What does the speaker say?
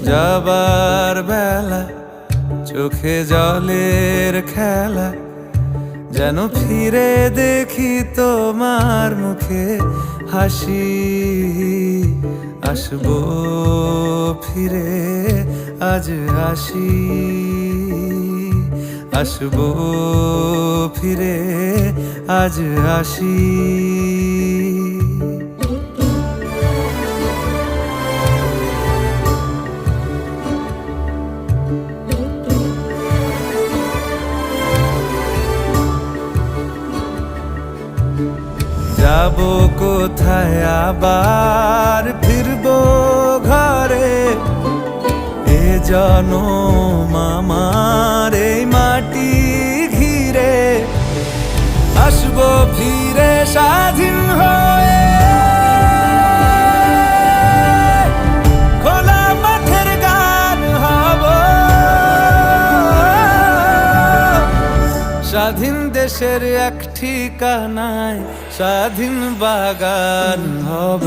যাবার বেলা চোখে জলের খেলা, যেন ফিরে দেখি তোমার মুখে হাসি। আসবো ফিরে আজ আসি, আসবো ফিরে আজ আসি। যাবো কোথায় আবার ফিরবো ঘরে, এ জনম আমার এই মাটি ঘিরে। আসবো ফিরে স্বাধীন হয়ে, খোলা মাঠের গান হব, স্বাধীন দেশের এক ঠিকানায় স্বাধীন বাগান হব।